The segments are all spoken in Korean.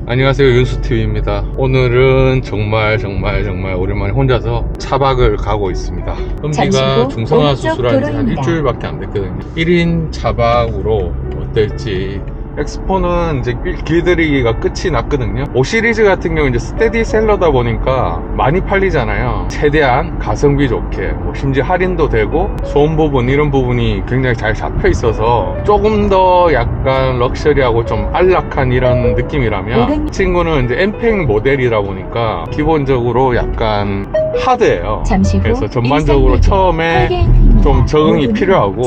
안녕하세요, 윤수TV입니다. 오늘은 정말 오랜만에 혼자서 차박을 가고 있습니다. 금지가 중성화 수술한 지 한 일주일밖에 안 됐거든요. 1인 차박으로 어떨지. 엑스포는 이제 길들이기가 끝이 났거든요. 5 시리즈 같은 경우 이제 스테디셀러다 보니까 많이 팔리잖아요. 최대한 가성비 좋게, 심지어 할인도 되고 소음 부분 이런 부분이 굉장히 잘 잡혀 있어서 조금 더 약간 럭셔리하고 좀 안락한 이런 느낌이라면, 이 친구는 이제 엠팩 모델이다 보니까 기본적으로 약간 하드해요. 그래서 전반적으로 처음에 좀 적응이 필요하고,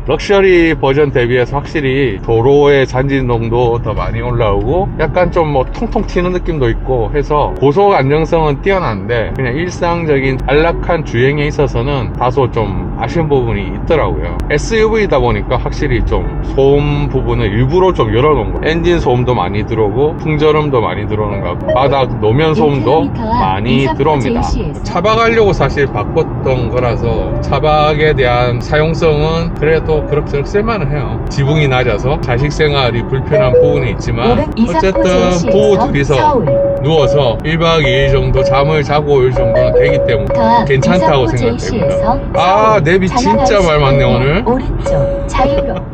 럭셔리 버전 대비해서 확실히 도로의 잔진동도 더 많이 올라오고 약간 좀 통통 튀는 느낌도 있고 해서 고속 안정성은 뛰어난데, 그냥 일상적인 안락한 주행에 있어서는 다소 좀 아쉬운 부분이 있더라고요. SUV다 보니까 확실히 좀 소음 부분을 일부러 좀 열어놓은 거, 엔진 소음도 많이 들어오고 풍절음도 많이 들어오는 것 같고 바닥 노면 소음도 많이 들어옵니다. 차박하려고 사실 바꿨던 거라서 차박에 대한 사용성은 그래도 그럭저럭 쓸만은 해요. 지붕이 낮아서 자식 생활이 불편한 부분이 있지만 어쨌든 부부 둘이서 누워서 1박 2일 정도 잠을 자고 올 정도는 되기 때문에 괜찮다고 생각됩니다. 아, 내비 진짜 말 많네 오늘.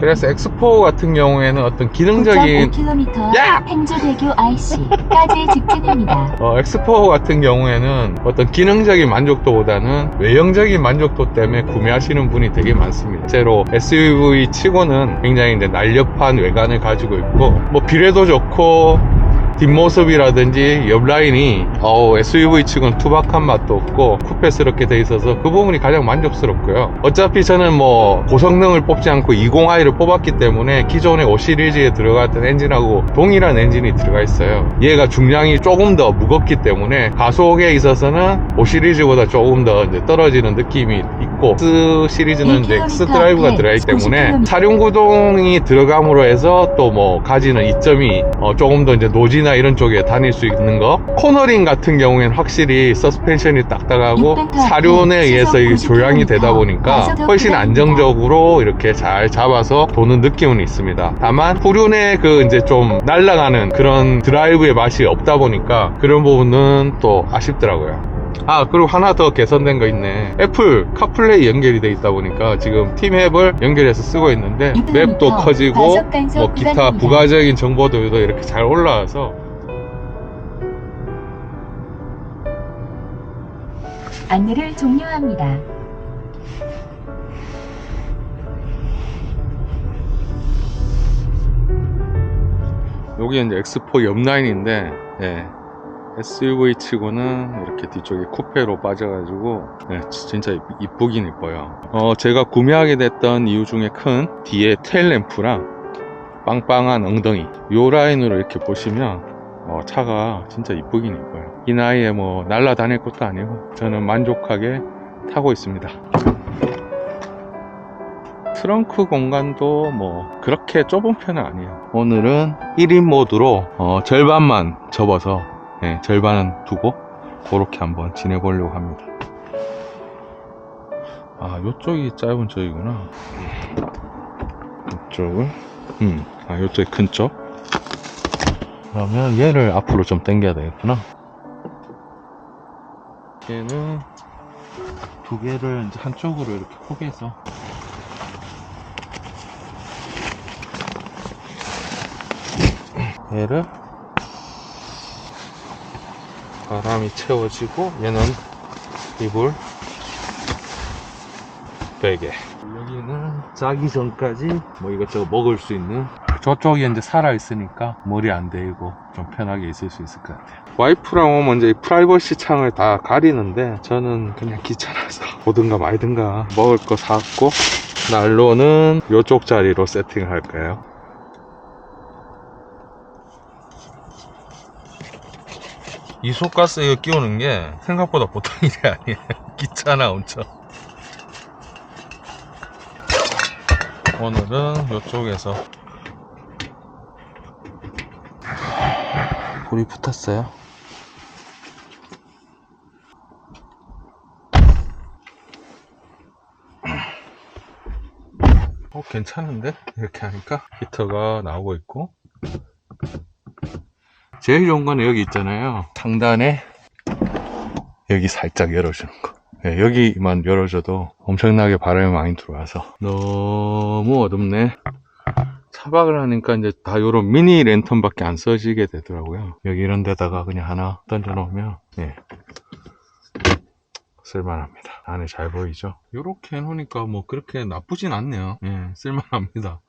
그래서 엑스포 같은 경우에는 어떤 기능적인 행주대교 IC까지 직진입니다. 엑스포 같은 경우에는 어떤 기능적인 만족도보다는 외형적인 만족도 때문에 구매하시는 분이 되게 많습니다. 실제로 SUV 치고는 굉장히 이제 날렵한 외관을 가지고 있고, 비례도 좋고 뒷모습이라든지 옆라인이 SUV 측은 투박한 맛도 없고 쿠페스럽게 돼 있어서 그 부분이 가장 만족스럽고요. 어차피 저는 고성능을 뽑지 않고 20i를 뽑았기 때문에 기존의 5 시리즈에 들어갔던 엔진하고 동일한 엔진이 들어가 있어요. 얘가 중량이 조금 더 무겁기 때문에 가속에 있어서는 5 시리즈보다 조금 더 이제 떨어지는 느낌이 있고, X 시리즈는 이제 X 드라이브가 들어가기 때문에 사륜 구동이 들어감으로 해서 또 가지는 이점이 조금 더 이제 노지나 이런 쪽에 다닐 수 있는 거. 코너링 같은 경우에는 확실히 서스펜션이 딱딱하고 사륜에 의해서 조향이 되다 보니까 훨씬 안정적으로 이렇게 잘 잡아서 도는 느낌은 있습니다. 다만 후륜에 이제 좀 날아가는 그런 드라이브의 맛이 없다 보니까 그런 부분은 또 아쉽더라고요. 그리고 하나 더 개선된 거 있네. 애플 카플레이 연결이 돼 있다 보니까 지금 팀앱을 연결해서 쓰고 있는데 맵도 커지고 기타 부가적인 정보들도 이렇게 잘 올라와서. 안내를 종료합니다. 여기 이제 엑스포 옆 라인인데, SUV 치고는 이렇게 뒤쪽에 쿠페로 빠져가지고 진짜 이쁘긴 이뻐요. 제가 구매하게 됐던 이유 중에 큰 뒤에 테일램프랑 빵빵한 엉덩이, 요 라인으로 이렇게 보시면 차가 진짜 이쁘긴 이뻐요. 이 나이에 날라다닐 것도 아니고 저는 만족하게 타고 있습니다. 트렁크 공간도 그렇게 좁은 편은 아니에요. 오늘은 1인 모드로 절반만 접어서 절반은 두고 그렇게 한번 지내보려고 합니다. 요쪽이 짧은 쪽이구나. 이쪽을 요쪽이 큰 쪽. 그러면 얘를 앞으로 좀 당겨야 되겠구나. 얘는 두 개를 이제 한쪽으로 이렇게 포개서 얘를 바람이 채워지고 얘는 이불 베개. 여기는 자기 전까지 이것저것 먹을 수 있는, 저쪽이 이제 살아있으니까 머리 안 대고 좀 편하게 있을 수 있을 것 같아요. 와이프랑 오면 이제 프라이버시 창을 다 가리는데 저는 그냥 귀찮아서 오든가 말든가 먹을 거 사갖고 난로는 이쪽 자리로 세팅을 할까요? 이소가스 이거 끼우는 게 생각보다 보통 일이 아니에요. 귀찮아 엄청. 오늘은 이쪽에서 불이 붙었어요. 괜찮은데? 이렇게 하니까 히터가 나오고 있고 제일 좋은 거는 여기 있잖아요. 상단에 여기 살짝 열어주는 거. 네, 여기만 열어줘도 엄청나게 바람이 많이 들어와서 너무 어둡네. 차박을 하니까 이제 다 요런 미니 랜턴밖에 안 써지게 되더라고요. 여기 이런 데다가 그냥 하나 던져 놓으면 네, 쓸만합니다. 안에 잘 보이죠? 요렇게 해놓으니까 뭐 그렇게 나쁘진 않네요. 예, 쓸만합니다.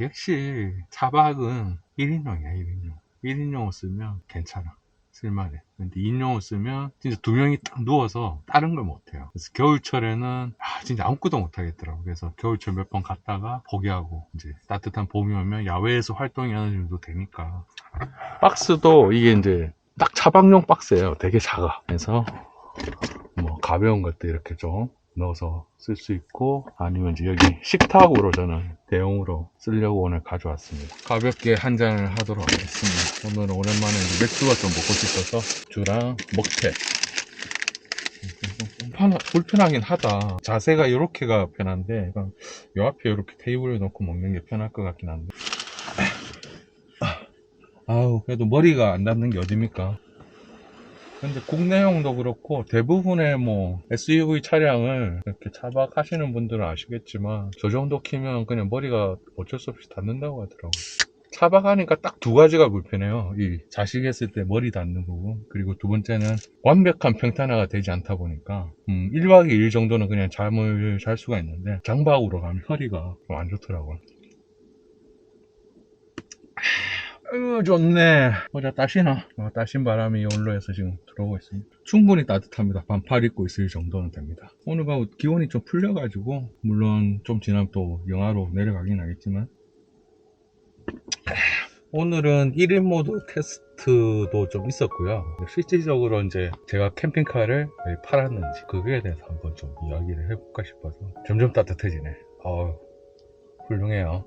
역시 차박은 1인용이야. 1인용 1인용을 쓰면 괜찮아, 쓸만해. 근데 2인용을 쓰면 진짜 두 명이 딱 누워서 다른 걸 못해요. 그래서 겨울철에는 진짜 아무것도 못하겠더라고. 그래서 겨울철 몇 번 갔다가 포기하고 이제 따뜻한 봄이 오면 야외에서 활동이 어느 정도 되니까. 박스도 이게 이제 딱 차박용 박스예요. 되게 작아. 그래서 뭐 가벼운 것도 이렇게 좀 넣어서 쓸 수 있고, 아니면 이제 여기 식탁으로 저는 대용으로 쓰려고 오늘 가져왔습니다. 가볍게 한 잔을 하도록 하겠습니다. 오늘은 오랜만에 이제 맥주가 좀 먹고 싶어서 주랑 먹태. 불편하긴 하다. 자세가 이렇게가 편한데 요 앞에 이렇게 테이블에 놓고 먹는 게 편할 것 같긴 한데, 아우 그래도 머리가 안 닿는 게 어딥니까? 근데 국내용도 그렇고 대부분의 뭐 SUV 차량을 이렇게 차박하시는 분들은 아시겠지만 저 정도 키면 그냥 머리가 어쩔 수 없이 닿는다고 하더라고요. 차박하니까 딱 두 가지가 불편해요. 이 자식했을 때 머리 닿는 부분, 그리고 두 번째는 완벽한 평탄화가 되지 않다 보니까 1박 2일 정도는 그냥 잠을 잘 수가 있는데 장박으로 가면 허리가 좀 안 좋더라고요. 아유 좋네. 보자 따시나. 따신 바람이 온로에서 지금 들어오고 있습니다. 충분히 따뜻합니다. 반팔 입고 있을 정도는 됩니다. 오늘 기온이 좀 풀려가지고 물론 좀 지나면 또 영하로 내려가긴 하겠지만, 오늘은 1인 모드 테스트도 좀 있었고요. 실질적으로 이제 제가 캠핑카를 왜 팔았는지 그거에 대해서 한번 좀 이야기를 해볼까 싶어서. 점점 따뜻해지네. 훌륭해요.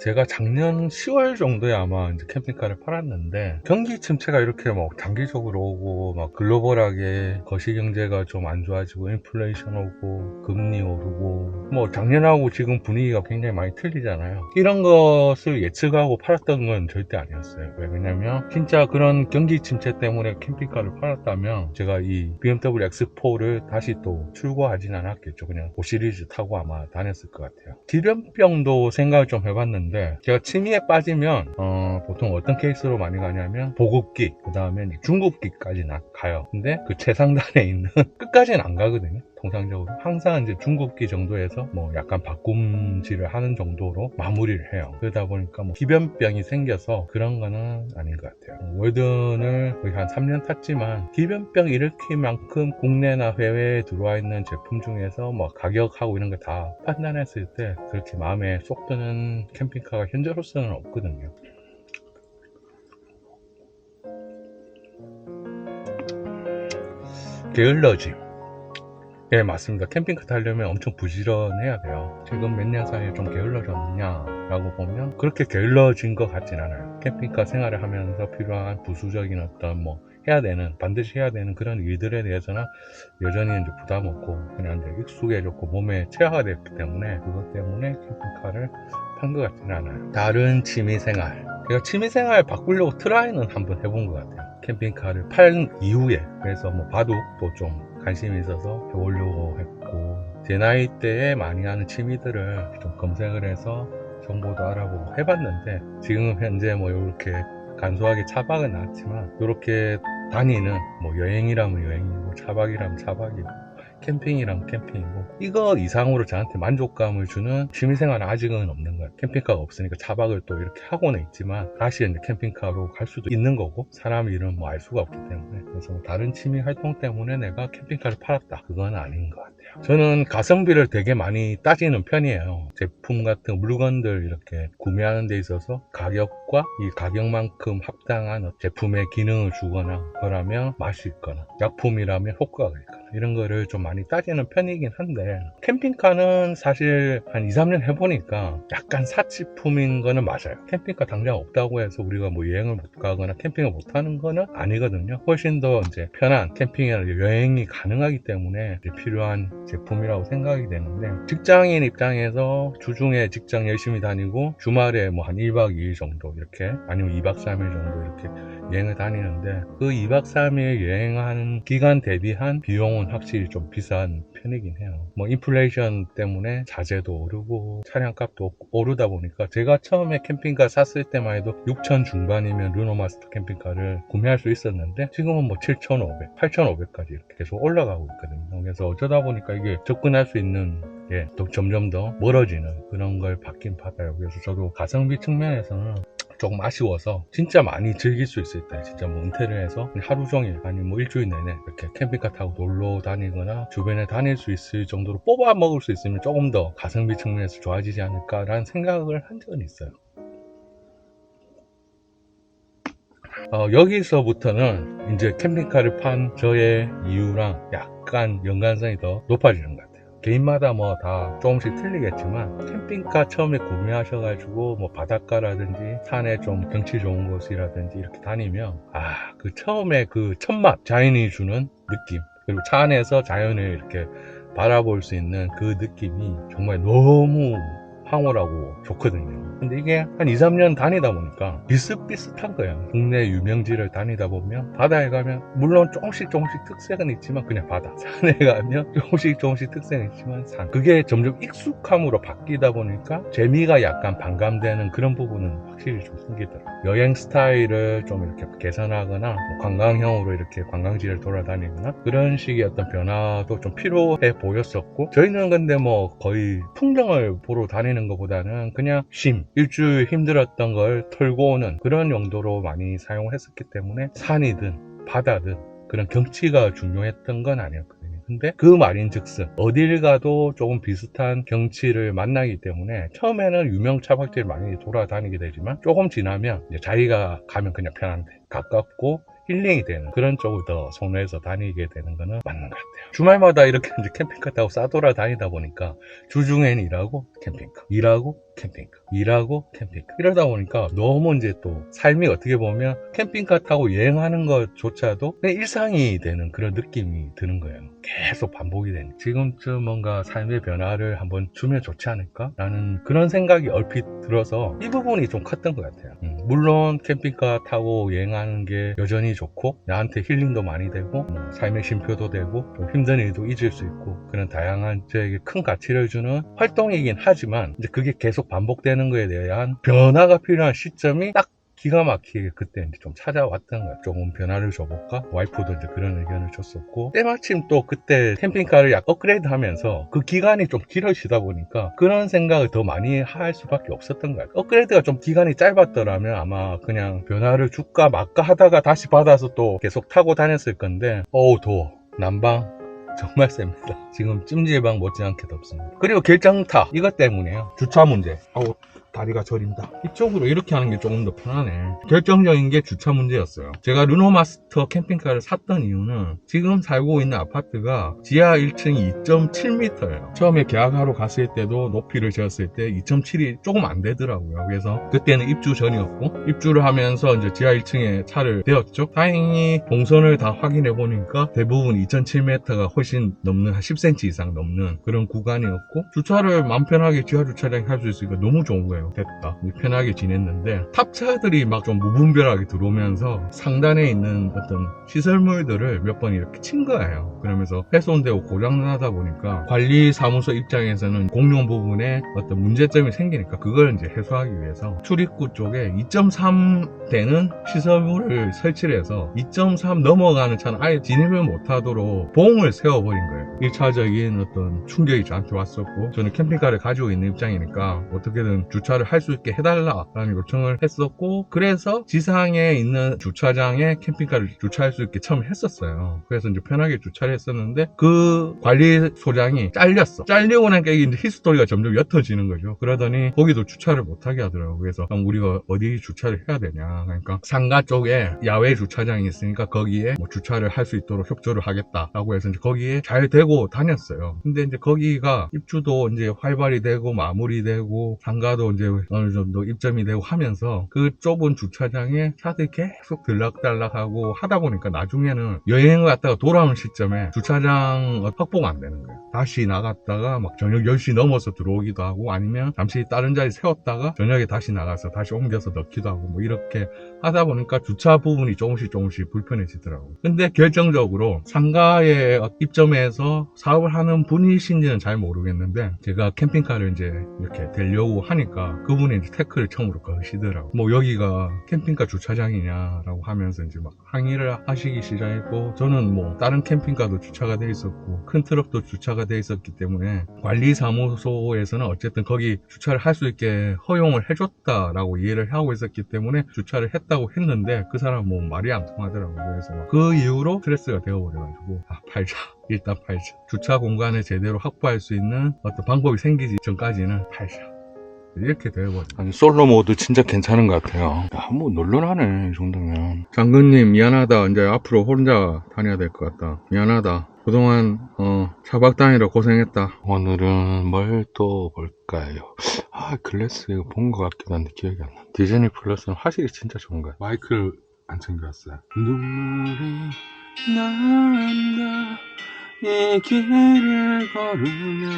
제가 작년 10월 정도에 아마 이제 캠핑카를 팔았는데, 경기 침체가 이렇게 막 단기적으로 오고 막 글로벌하게 거시경제가 좀 안 좋아지고 인플레이션 오고 금리 오르고 뭐 작년하고 지금 분위기가 굉장히 많이 틀리잖아요. 이런 것을 예측하고 팔았던 건 절대 아니었어요. 왜냐면 진짜 그런 경기 침체 때문에 캠핑카를 팔았다면 제가 이 BMW X4를 다시 또 출고하진 않았겠죠. 그냥 5 시리즈 타고 아마 다녔을 것 같아요. 기변병도 생각을 좀 해봤는데, 제가 취미에 빠지면 보통 어떤 케이스로 많이 가냐면 보급기, 그 다음에 중급기까지 가요. 근데 그 최상단에 있는 끝까지는 안 가거든요. 통상적으로 항상 이제 중급기 정도에서 뭐 약간 바꿈질을 하는 정도로 마무리를 해요. 그러다 보니까 뭐 기변병이 생겨서 그런 거는 아닌 것 같아요. 월든을 거의 한 3년 탔지만 기변병 일으킬 만큼 국내나 해외에 들어와 있는 제품 중에서 뭐 가격하고 이런 거 다 판단했을 때 그렇게 마음에 쏙 드는 캠핑카가 현재로서는 없거든요. 게을러짐. 예, 맞습니다. 캠핑카 타려면 엄청 부지런해야 돼요. 지금 몇 년 사이에 좀 게을러졌느냐라고 보면 그렇게 게을러진 것 같진 않아요. 캠핑카 생활을 하면서 필요한 부수적인 어떤 반드시 해야 되는 그런 일들에 대해서는 여전히 이제 부담 없고 그냥 이제 익숙해졌고 몸에 체화됐기 때문에, 그것 때문에 캠핑카를 판 것 같지는 않아요. 다른 취미생활. 제가 취미생활 바꾸려고 트라이는 한번 해본 것 같아요. 캠핑카를 팔 이후에. 그래서 뭐 바둑도 좀 관심이 있어서 해보려고 했고, 제 나이 때에 많이 하는 취미들을 좀 검색을 해서 정보도 알아보고 해봤는데, 지금 현재 뭐 이렇게 간소하게 차박은 나왔지만 이렇게 다니는 뭐 여행이라면 여행이고 차박이라면 차박이고 캠핑이라면 캠핑이고 이거 이상으로 저한테 만족감을 주는 취미생활은 아직은 없는 거예요. 캠핑카가 없으니까 차박을 또 이렇게 하고는 있지만 다시 이제 캠핑카로 갈 수도 있는 거고, 사람 일은 뭐 알 수가 없기 때문에. 그래서 뭐 다른 취미 활동 때문에 내가 캠핑카를 팔았다, 그건 아닌 것 같아요. 저는 가성비를 되게 많이 따지는 편이에요. 제품 같은 물건들 이렇게 구매하는 데 있어서 가격과 이 가격만큼 합당한 제품의 기능을 주거나, 그러면 맛이 있거나, 약품이라면 효과가 있거나, 이런 거를 좀 많이 따지는 편이긴 한데, 캠핑카는 사실 한 2, 3년 해보니까 약간 사치품인 거는 맞아요. 캠핑카 당장 없다고 해서 우리가 뭐 여행을 못 가거나 캠핑을 못 하는 거는 아니거든요. 훨씬 더 이제 편한 캠핑이나 여행이 가능하기 때문에 이제 필요한 제품이라고 생각이 되는데, 직장인 입장에서 주중에 직장 열심히 다니고 주말에 뭐 한 1박 2일 정도 이렇게, 아니면 2박 3일 정도 이렇게 여행을 다니는데, 그 2박 3일 여행하는 기간 대비한 비용은 확실히 좀 비싼 편이긴 해요. 뭐 인플레이션 때문에 자재도 오르고 차량값도 오르다 보니까, 제가 처음에 캠핑카 샀을 때만 해도 6천 중반이면 르노마스터 캠핑카를 구매할 수 있었는데, 지금은 뭐 7,500, 8,500까지 이렇게 계속 올라가고 있거든요. 그래서 어쩌다 보니까 이게 접근할 수 있는 게 또 점점 더 멀어지는 그런 걸 받긴 받아요. 그래서 저도 가성비 측면에서는 조금 아쉬워서, 진짜 많이 즐길 수 있을 때 진짜 뭐 은퇴를 해서 하루 종일 아니면 뭐 일주일 내내 이렇게 캠핑카 타고 놀러 다니거나 주변에 다닐 수 있을 정도로 뽑아 먹을 수 있으면 조금 더 가성비 측면에서 좋아지지 않을까라는 생각을 한 적은 있어요. 여기서부터는 이제 캠핑카를 판 저의 이유랑 약간 연관성이 더 높아지는 것 같아요. 개인마다 뭐 다 조금씩 틀리겠지만, 캠핑카 처음에 구매하셔가지고 뭐 바닷가라든지 산에 좀 경치 좋은 곳이라든지 이렇게 다니면, 그 처음에 그 첫맛, 자연이 주는 느낌, 그리고 차 안에서 자연을 이렇게 바라볼 수 있는 그 느낌이 정말 너무 황홀하고 좋거든요. 근데 이게 한 2, 3년 다니다 보니까 비슷비슷한 거예요. 국내 유명지를 다니다 보면 바다에 가면 물론 조금씩 특색은 있지만 그냥 바다, 산에 가면 조금씩 특색은 있지만 산. 그게 점점 익숙함으로 바뀌다 보니까 재미가 약간 반감되는 그런 부분은 확실히 좀 생기더라고요. 여행 스타일을 좀 이렇게 개선하거나 뭐 관광형으로 이렇게 관광지를 돌아다니거나 그런 식의 어떤 변화도 좀 필요해 보였었고, 저희는 근데 뭐 거의 풍경을 보러 다니는 것보다는 그냥 일주일 힘들었던 걸 털고 오는 그런 용도로 많이 사용을 했었기 때문에, 산이든 바다든 그런 경치가 중요했던 건 아니었거든요. 근데 그 말인즉슨 어딜 가도 조금 비슷한 경치를 만나기 때문에, 처음에는 유명 차박지를 많이 돌아다니게 되지만 조금 지나면 이제 자기가 가면 그냥 편한데 가깝고 힐링이 되는 그런 쪽을 더 선호해서 다니게 되는 거는 맞는 것 같아요. 주말마다 이렇게 이제 캠핑카 타고 싸돌아 다니다 보니까, 주중엔 일하고 캠핑카, 일하고 캠핑카, 일하고 캠핑카, 이러다 보니까 너무 이제 또 삶이 어떻게 보면 캠핑카 타고 여행하는 것조차도 그냥 일상이 되는 그런 느낌이 드는 거예요. 계속 반복이 되는, 지금쯤 뭔가 삶의 변화를 한번 주면 좋지 않을까? 라는 그런 생각이 얼핏 들어서 이 부분이 좀 컸던 것 같아요. 물론 캠핑카 타고 여행하는 게 여전히 좋고 나한테 힐링도 많이 되고 삶의 쉼표도 되고 좀 힘든 일도 잊을 수 있고, 그런 다양한 저에게 큰 가치를 주는 활동이긴 하지만, 이제 그게 계속 반복되는 거에 대한 변화가 필요한 시점이 딱 기가 막히게 그때 이제 좀 찾아왔던 거야. 조금 변화를 줘볼까? 와이프도 이제 그런 의견을 줬었고, 때마침 또 그때 캠핑카를 약 업그레이드 하면서 그 기간이 좀 길어지다 보니까 그런 생각을 더 많이 할 수밖에 없었던 거야. 업그레이드가 좀 기간이 짧았더라면 아마 그냥 변화를 줄까 말까 하다가 다시 받아서 또 계속 타고 다녔을 건데, 어우 더워. 난방 정말 셉니다. 지금 찜질방 못지않게 덥습니다. 그리고 결정타, 이것 때문에요. 주차 문제. 다리가 저린다. 이쪽으로 이렇게 하는 게 조금 더 편하네. 결정적인 게 주차 문제였어요. 제가 르노마스터 캠핑카를 샀던 이유는, 지금 살고 있는 아파트가 지하 1층이 2.7m예요. 처음에 계약하러 갔을 때도 높이를 재었을 때 2.7이 조금 안 되더라고요. 그래서 그때는 입주 전이었고, 입주를 하면서 이제 지하 1층에 차를 대었죠. 다행히 동선을 다 확인해 보니까 대부분 2.7m가 훨씬 넘는, 한 10cm 이상 넘는 그런 구간이었고, 주차를 맘 편하게 지하 주차장에 할 수 있으니까 너무 좋은 거예요. 됐다. 편하게 지냈는데, 탑차들이 막 좀 무분별하게 들어오면서 상단에 있는 어떤 시설물들을 몇 번 이렇게 친 거예요. 그러면서 훼손되고 고장나다 보니까 관리사무소 입장에서는 공용 부분에 어떤 문제점이 생기니까, 그걸 이제 해소하기 위해서 출입구 쪽에 2.3 되는 시설물을 설치를 해서 2.3 넘어가는 차는 아예 진입을 못하도록 봉을 세워버린 거예요. 1차적인 어떤 충격이 저한테 왔었고, 저는 캠핑카를 가지고 있는 입장이니까 어떻게든 주차를 할 수 있게 해달라라는 요청을 했었고, 그래서 지상에 있는 주차장에 캠핑카를 주차할 수 있게 처음 했었어요. 그래서 이제 편하게 주차를 했었는데, 그 관리소장이 잘리고 나니까 이제 히스토리가 점점 옅어지는 거죠. 그러더니 거기도 주차를 못하게 하더라고요. 그래서 그럼 우리가 어디 주차를 해야 되냐, 그러니까 상가 쪽에 야외 주차장이 있으니까 거기에 뭐 주차를 할 수 있도록 협조를 하겠다라고 해서 이제 거기에 잘 대고 다녔어요. 근데 이제 거기가 입주도 이제 활발히 되고 마무리되고 상가도 이제 어느 정도 입점이 되고 하면서 그 좁은 주차장에 차들이 계속 들락달락하고 하다 보니까 나중에는 여행을 갔다가 돌아오는 시점에 주차장 확보가 안 되는 거예요. 다시 나갔다가 막 저녁 10시 넘어서 들어오기도 하고, 아니면 잠시 다른 자리 세웠다가 저녁에 다시 나가서 다시 옮겨서 넣기도 하고, 뭐 이렇게 하다 보니까 주차 부분이 조금씩 불편해지더라고요. 근데 결정적으로 상가에 입점해서 사업을 하는 분이신지는 잘 모르겠는데, 제가 캠핑카를 이제 이렇게 대려고 하니까 그분이 이제 태클을 처음으로 거시더라고요. 뭐 여기가 캠핑카 주차장이냐라고 하면서 이제 막 항의를 하시기 시작했고, 저는 뭐 다른 캠핑카도 주차가 돼 있었고 큰 트럭도 주차가 돼 있었기 때문에 관리사무소에서는 어쨌든 거기 주차를 할 수 있게 허용을 해줬다라고 이해를 하고 있었기 때문에 주차를 했다고 했는데, 그 사람은 뭐 말이 안 통하더라고요. 그래서 막 그 이후로 스트레스가 되어버려가지고 팔자, 일단 팔자. 주차 공간을 제대로 확보할 수 있는 어떤 방법이 생기기 전까지는 팔자, 이렇게 되어버려. 아니, 솔로 모드 진짜 괜찮은 것 같아요. 야, 뭐 놀러나네 이 정도면. 장군님 미안하다. 이제 앞으로 혼자 다녀야 될 것 같다. 미안하다. 그동안 차박 다니라 고생했다. 오늘은 뭘 또 볼까요? 글래스 이거 본 것 같기도 한데 기억이 안 나. 디즈니 플러스는 화질이 진짜 좋은 거야. 마이크를 안 챙겨왔어요. 눈물이 난다 이 길을 걸으며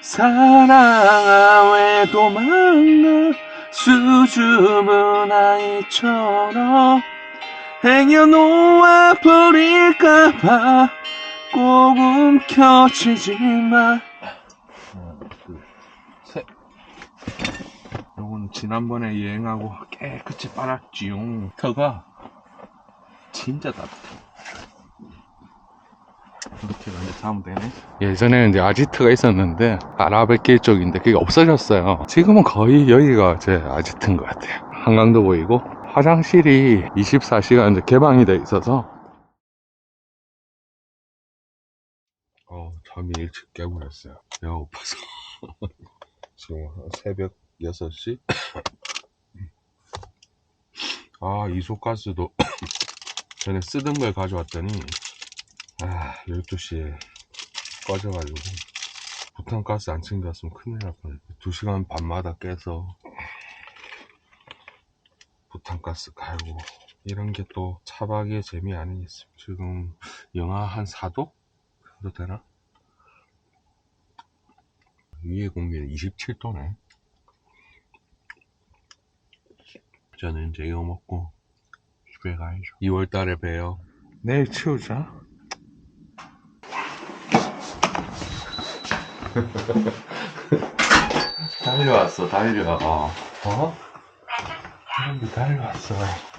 사랑 왜 도망가 수줍은 아이처럼 행여놓아 버릴까봐 꼭 움켜쥐지만. 하나, 둘, 셋. 요건 지난번에 여행하고 깨끗이 빨았지요. 터가 진짜 따뜻해. 이렇게 이제 자면 되네. 예전에는 이제 아지트가 있었는데 아라뱃길 쪽인데 그게 없어졌어요. 지금은 거의 여기가 제 아지트인 것 같아요. 한강도 보이고 화장실이 24시간 이제 개방이 돼 있어서 잠이 일찍 깨버렸어요. 배고파서. 지금 새벽 6시? 이소가스도 전에 쓰던 걸 가져왔더니 12시에 꺼져가지고 부탄가스 안 챙겼으면 큰일 날 뻔했어. 2시간 반마다 깨서 부탄가스 갈고 이런 게 또 차박의 재미 아니겠습니까? 지금 영하 한 4도? 정도 되나? 위에 공기는 27도네. 저는 이제 이거 먹고 집에 가야죠. 2월달에 봬요. 내일 치우자. 달려왔어, 달려. 사람들 달려왔어.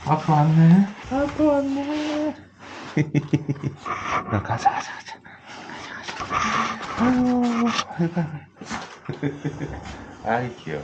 앞으로 왔네. 앞으로 왔네. 가자. 아유, 아이 귀여워.